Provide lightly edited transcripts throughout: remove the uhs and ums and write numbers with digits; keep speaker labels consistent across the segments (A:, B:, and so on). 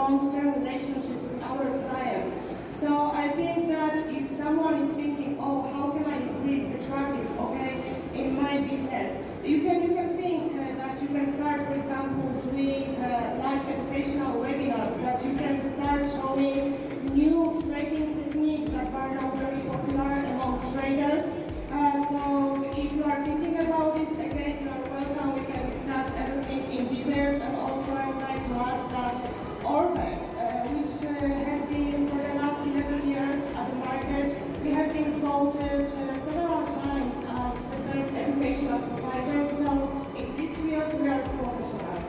A: long-term relationship with our clients. So I think that if someone is thinking, oh, how can I increase the traffic, okay, in my business, you can think that you can start, for example, doing live educational webinars, that you can start showing new trading techniques that are now very popular among traders. So if you are thinking about this, again, you are welcome. We can discuss everything in details. And also I would like to add that Forex, which has been for the last 11 years at the market, we have been voted several times as the best educational provider. So in this field, we are professionals.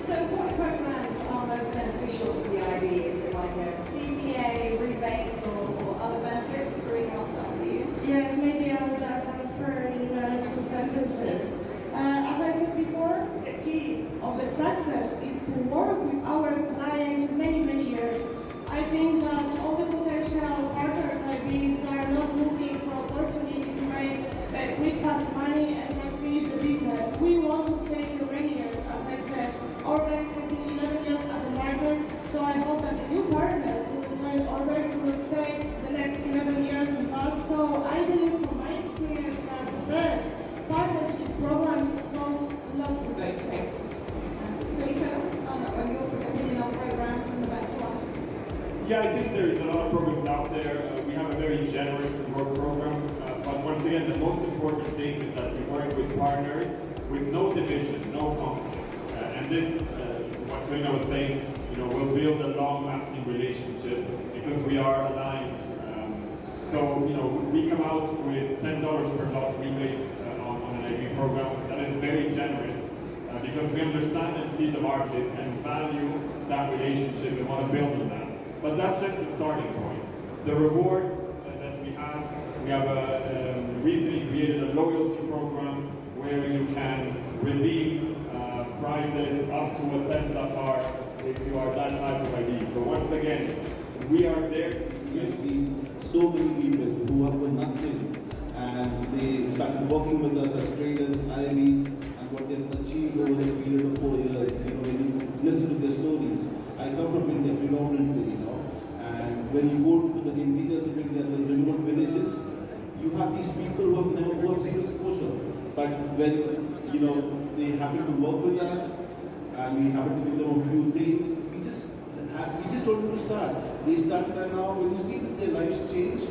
B: So what programs are most beneficial for the IB? Is it like a CPA, rebates, or other benefits? Karina, I'll start with you.
A: Yes, maybe I would answer in 2 sentences. As I said before, the key of the success is to work with our clients many years. I think that all the potential partners IBs are not looking for opportunity to make quick, fast money and just finish the business. We want to stay here many years, as I said. Forex has been 11 years at the market, so I hope that the new partners who will join Forex will stay the next 11 years with us. So I believe from my experience that the best partnership program is of course lottery based.
B: Felipe, on your opinion on programs and the best ones?
C: Yeah, I think there's a lot of programs out there. We have a very generous reward program, but once again, the most important thing is that we work with partners with no division, no conflict. And this, what Karina was saying, will build a long-lasting relationship because we are aligned. So, we come out with $10 per lot rebate on an IB program. That is very generous because we understand and see the market and value that relationship and want to build on that. But that's just the starting point. The rewards that we have recently created a loyalty program where you can redeem prizes up to a Tesla car if you are that type of ID. So once again, we are there.
D: I see so many people who have done nothing and they started working with us as traders, IBs, and what they've achieved over the period of 4 years. When you listen to their stories, I come from India predominantly, and when you go to the interiors of India, the remote villages, you have these people who have seen exposure. But when they happen to work with us and we happen to give them a few things, we just told them to start. They started, and now when you see that their lives change,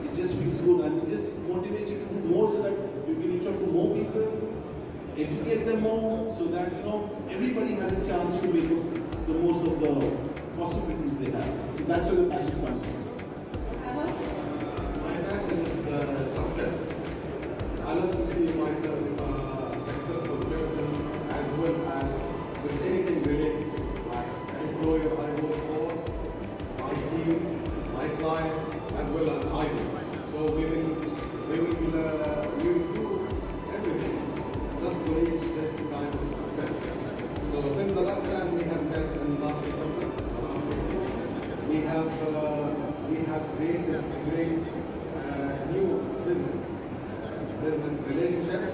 D: it just feels good, and it just motivates you to do more so that you can reach out to more people. educate them more so that, you know, everybody has a chance to make the most of the possibilities they have. So that's where the passion comes from.
E: My passion is success. I love to see myself a successful person as well as with anything related to like the employer I work for, my team, my clients, as well as idols. So we will do everything just to reach this kind of success. So since the last time we have met in last December, we have created a great new business relationships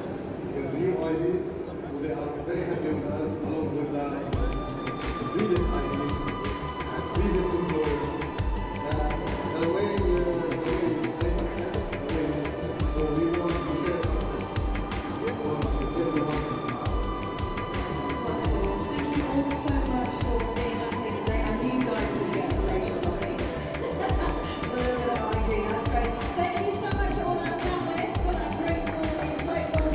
E: with new ideas. They are very happy with us along with the previous ideas and previous employees. The way they success, the way we success. So we want to share success with everyone.
B: Wonderful. Thank you all so much for being up here today. I knew you guys would get salacious of me. That's great. Thank you so much to all our panelists for that grateful, insightful,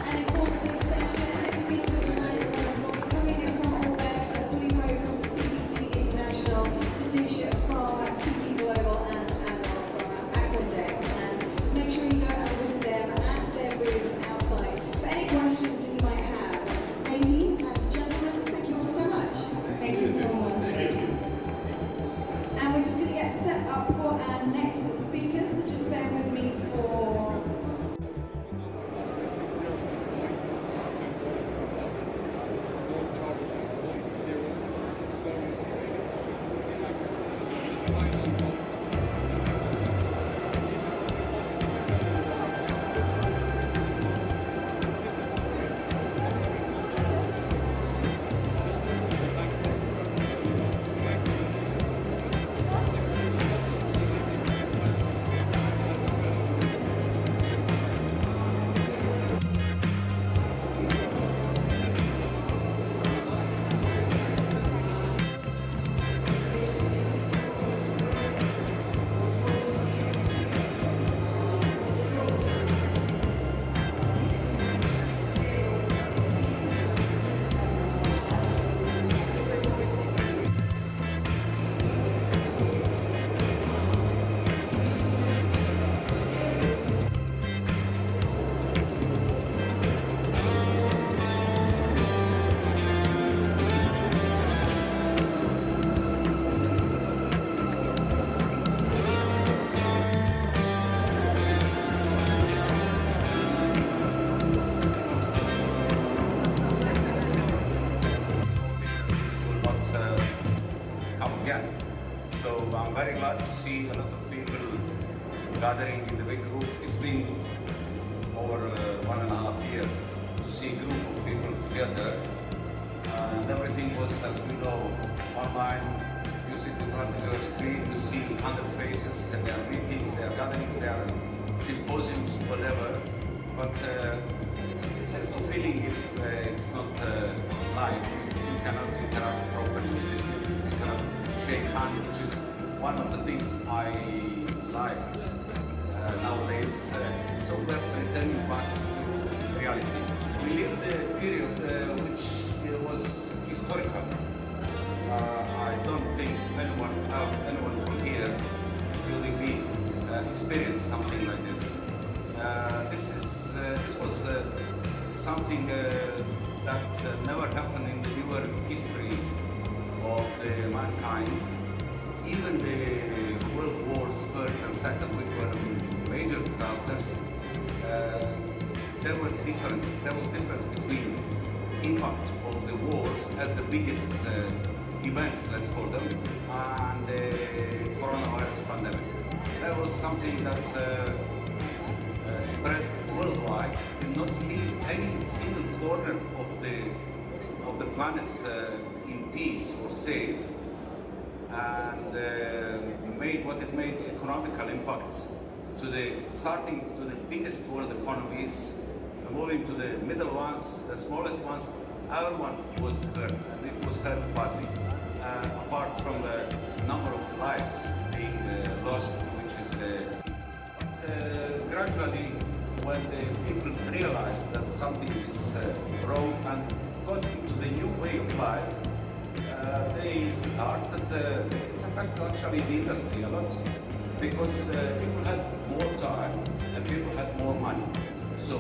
B: and informative session. If you give them a nice round of applause, coming in from all banks and pulling away from CBT International, Letitia from TV Global and Adol from Aquindex. And make sure you go and visit them at their booths outside. For any questions that you might have, ladies and gentlemen, thank you all so much.
A: Thank you so much.
C: Thank you.
B: And we're just going to get set up for our next speakers, so just bear with me for...
F: This will not come again. So I'm very glad to see a lot of people gathering in the big group. It's been over 1.5 years to see a group of people together. And everything was, as we know, online. You sit in front of your screen, you see 100 faces, and there are meetings, there are gatherings, there are symposiums, whatever. But there's no feeling if it's not live. You cannot interact properly with these people, if you cannot shake hands, which is one of the things I liked nowadays. So we're returning back to reality. We lived a period which was historical. I don't think anyone from here, including me, experienced something like this. This was something that never happened in the newer history of the mankind. Even the world wars, first and second, which were major disasters, there was difference between impact of the wars as the biggest events, let's call them, and the coronavirus pandemic. That was something that spread worldwide, did not leave any single corner of the planet in peace or safe, and made what it made economical impact to starting to the biggest world economies, moving to the middle ones, the smallest ones. Everyone was hurt, and it was hurt badly. Apart from the number of lives being lost, which is gradually when the people realized that something is wrong and got into the new way of life, they started, it's affected actually the industry a lot, because people had more time and people had more money. So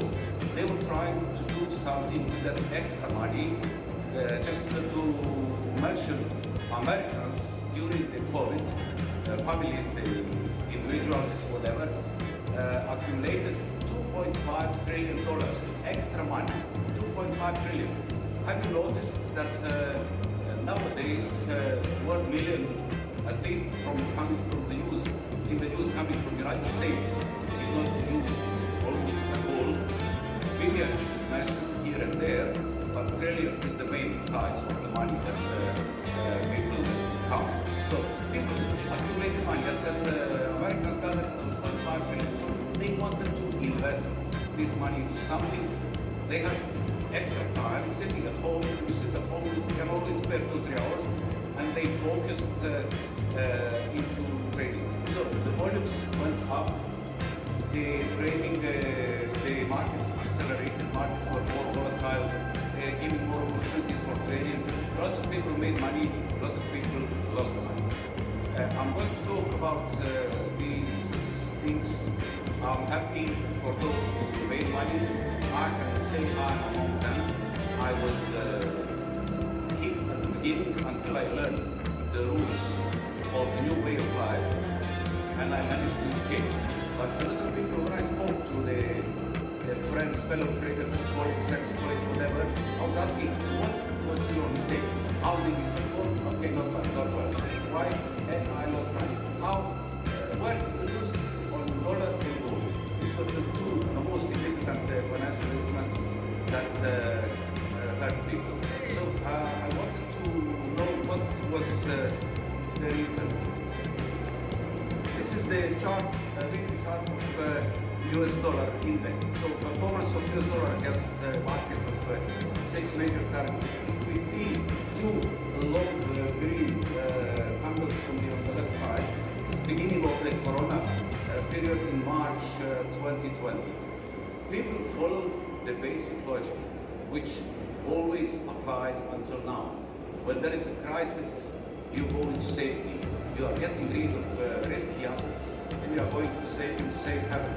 F: they were trying to do something with that extra money. Just to mention, Americans during the COVID, families, the individuals, whatever, accumulated $2.5 trillion extra money. 2.5 trillion. Have you noticed that nowadays 1 million, at least coming from the news, in the news coming from the United States, is not used almost at all. Billion is mentioned here and there, but trillion is the main size of the money that people count. So people accumulated money. I said Americans gathered 2.5 trillion. So they wanted to invest this money into something. They had extra time sitting at home. You sit at home, you can always spare 2-3 hours, and they focused into trading. So the volumes went up. The trading, the markets accelerated. Markets were more volatile, giving more opportunities for trading. A lot of people made money. A lot of people lost money. I'm going to talk about these things. I'm happy for those who made money. I can say I'm among them. I was hit at the beginning until I learned the rules of the new way of life, and I managed to escape. But a lot of people, when I spoke to the friends, fellow traders, colleagues, ex-colleagues, whatever, I was asking, what was your mistake? How did you perform? Okay, not bad, not well. Why? I lost money. How? Where did you lose? On dollar and gold. These were the most significant financial instruments that hurt people. So I wanted to know what was the reason. This is the chart, weekly chart of US dollar index. So performance of US dollar against a basket of 6 major currencies. If we see two long green candles on the left side, it's the beginning of the corona period in March 2020. People followed the basic logic, which always applied until now. When there is a crisis, you go into safety. You are getting rid of risky assets, and you are going into safe haven.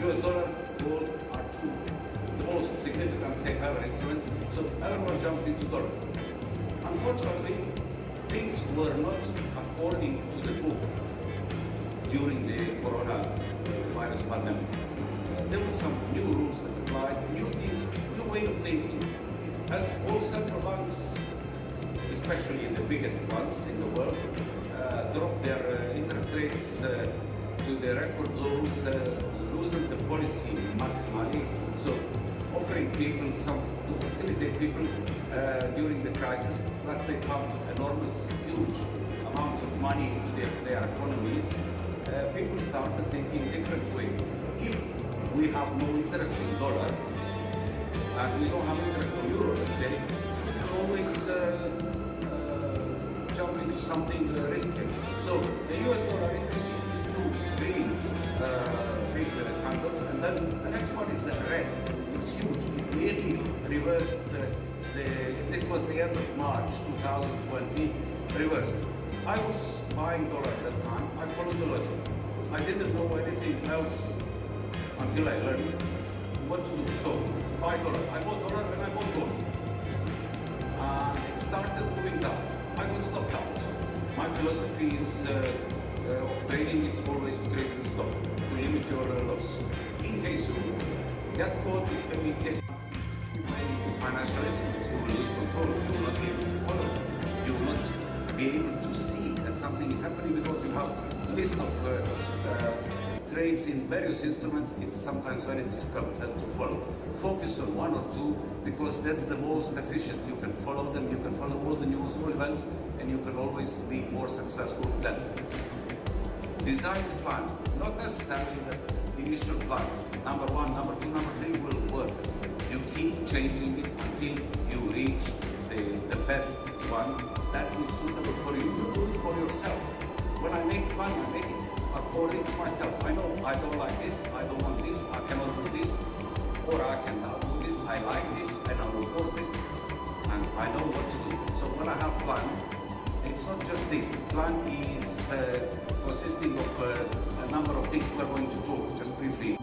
F: US dollar, gold are two the most significant safe haven instruments, so everyone jumped into dollar. Unfortunately, things were not according to the book during the coronavirus pandemic. There were some new rules that applied, new things, new way of thinking. As all central banks, especially the biggest ones in the world, dropped their interest rates to the record lows, losing the policy maximally, so offering people to facilitate people during the crisis. Plus they pumped enormous, huge amounts of money into their economies. People started thinking different way. If we have no interest in dollar and we don't have interest in euro, let's say, we can always jump into something risky. So the US dollar, if you see these two green big candles, and then the next one is red, it's huge. It nearly reversed this was the end of March 2020, reversed. I was buying dollar at that time. I followed the logic. I didn't know anything else until I learned what to do. So, buy dollar. I bought dollar and I bought gold. It started moving down. I got stopped out. My philosophy is of trading, it's always to trade with stop, to limit your loss. In case you get caught, in case you have too many financial instruments, you will lose control. You will not be able to follow them. You will not be able to see that something is happening because you have a list of trades in various instruments. It's sometimes very difficult to follow. Focus on one or two because that's the most efficient. You can follow them, you can follow all the news, all events, and you can always be more successful then. Design the plan, not necessarily that initial plan. Number one, number two, number three will work. You keep changing it until you reach the best one that is suitable for you. You do it for yourself. When I make a plan, I make it according to myself. I know I don't like this, I don't want this, I cannot do this, or I can now do this, I like this, and I will force this, and I know what to do. So when I have plan, it's not just this. Plan is consisting of a number of things we're going to talk just briefly.